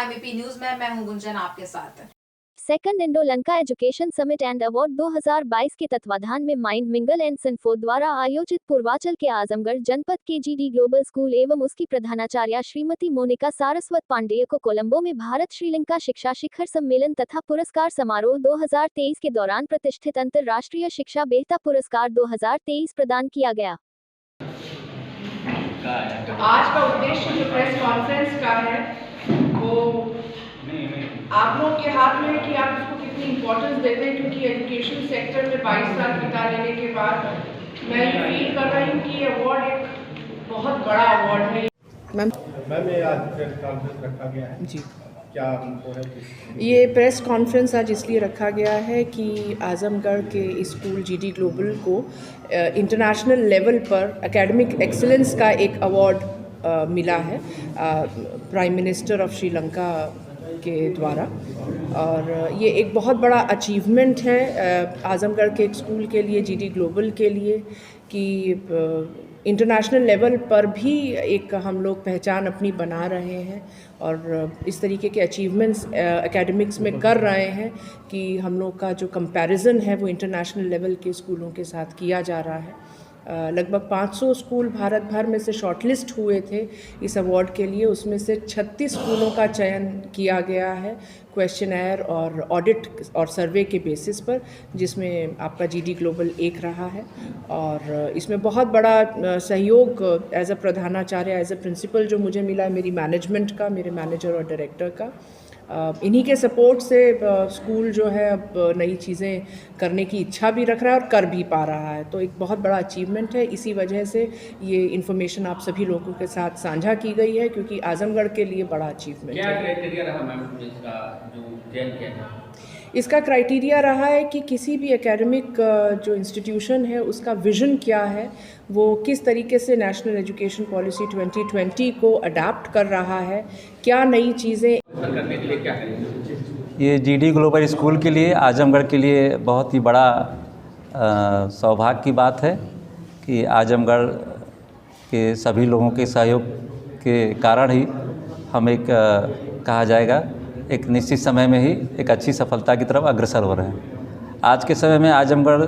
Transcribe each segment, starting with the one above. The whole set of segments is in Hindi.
टाइम एपी न्यूज में मैं हूं गुंजन आपके साथ। Second Indo Lanka education summit and award 2022 के तत्वाधान में माइंड मिंगल एंड सिन्फो द्वारा आयोजित पूर्वांचल के आजमगढ़ जनपद के जीडी ग्लोबल स्कूल एवं उसकी प्रधानाचार्य श्रीमती मोनिका सारस्वत पांडेय को कोलंबो में भारत श्रीलंका शिक्षा शिखर सम्मेलन तथा पुरस्कार समारोह 2023 के दौरान प्रतिष्ठित अंतर्राष्ट्रीय शिक्षा बेहता पुरस्कार 2023 प्रदान किया गया। आज का उद्देश्य जो प्रेस कॉन्फ्रेंस का है वो आप लोग के हाथ में है कि आप इसको कितनी इम्पोर्टेंस देते हैं, क्योंकि एजुकेशन सेक्टर में 22 साल बिता लेने के बाद मैं ये फील कर रही हूँ कि ये अवार्ड एक बहुत बड़ा अवार्ड है। मैम ये आज प्रेस कॉन्फ्रेंस रखा गया है जी, क्या हमको है? ये प्रेस कॉन्फ्रेंस आज इसलिए रखा गया है कि आजमगढ़ के स्कूल जीडी ग्लोबल को इंटरनेशनल लेवल पर एकेडमिक एक्सीलेंस का एक अवार्ड मिला है प्राइम मिनिस्टर ऑफ श्रीलंका के द्वारा, और ये एक बहुत बड़ा अचीवमेंट है आजमगढ़ के एक स्कूल के लिए, जीडी ग्लोबल के लिए, कि इंटरनेशनल लेवल पर भी एक हम लोग पहचान अपनी बना रहे हैं और इस तरीके के अचीवमेंट्स एकेडमिक्स में कर रहे हैं कि हम लोग का जो कंपैरिजन है वो इंटरनेशनल लेवल के स्कूलों के साथ किया जा रहा है। लगभग 500 स्कूल भारत भर में से शॉर्टलिस्ट हुए थे इस अवार्ड के लिए, उसमें से 36 स्कूलों का चयन किया गया है क्वेश्चनर और ऑडिट और सर्वे के बेसिस पर, जिसमें आपका जीडी ग्लोबल एक रहा है। और इसमें बहुत बड़ा सहयोग एज अ प्रधानाचार्य, एज अ प्रिंसिपल जो मुझे मिला है मेरी मैनेजमेंट का, मेरे मैनेजर और डायरेक्टर का। इन्हीं के सपोर्ट से स्कूल जो है अब नई चीज़ें करने की इच्छा भी रख रहा है और कर भी पा रहा है, तो एक बहुत बड़ा अचीवमेंट है। इसी वजह से ये इन्फॉर्मेशन आप सभी लोगों के साथ साझा की गई है, क्योंकि आजमगढ़ के लिए बड़ा अचीवमेंट है। क्या क्राइटेरिया रहा मैम इसका जो चयन किया गया? इसका क्राइटेरिया रहा है कि किसी भी एकेडमिक जो इंस्टीट्यूशन है उसका विज़न क्या है, वो किस तरीके से नेशनल एजुकेशन पॉलिसी 2020 को अडाप्ट कर रहा है, क्या नई चीज़ें करने के लिए क्या करेंगे? ये जीडी ग्लोबल स्कूल के लिए, आजमगढ़ के लिए बहुत ही बड़ा सौभाग्य की बात है कि आजमगढ़ के सभी लोगों के सहयोग के कारण ही हम एक कहा जाएगा एक निश्चित समय में ही एक अच्छी सफलता की तरफ अग्रसर हो रहे हैं। आज के समय में आजमगढ़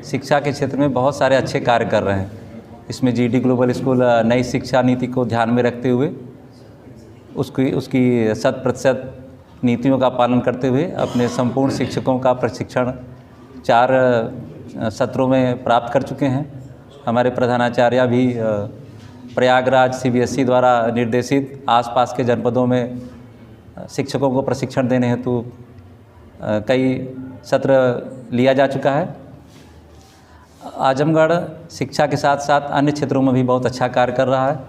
शिक्षा के क्षेत्र में बहुत सारे अच्छे कार्य कर रहे हैं। इसमें जीडी ग्लोबल स्कूल नई शिक्षा नीति को ध्यान में रखते हुए उसकी 100% नीतियों का पालन करते हुए अपने संपूर्ण शिक्षकों का प्रशिक्षण 4 सत्रों में प्राप्त कर चुके हैं। हमारे प्रधानाचार्य भी प्रयागराज CBSE द्वारा निर्देशित आसपास के जनपदों में शिक्षकों को प्रशिक्षण देने हेतु कई सत्र लिया जा चुका है। आजमगढ़ शिक्षा के साथ साथ अन्य क्षेत्रों में भी बहुत अच्छा कार्य कर रहा है।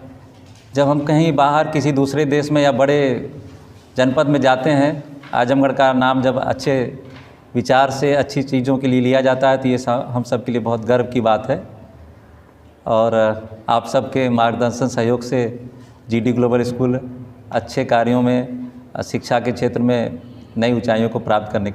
जब हम कहीं बाहर किसी दूसरे देश में या बड़े जनपद में जाते हैं, आजमगढ़ का नाम जब अच्छे विचार से अच्छी चीज़ों के लिए लिया जाता है तो ये हम सब के लिए बहुत गर्व की बात है। और आप सबके मार्गदर्शन सहयोग से जीडी ग्लोबल स्कूल अच्छे कार्यों में शिक्षा के क्षेत्र में नई ऊंचाइयों को प्राप्त करने के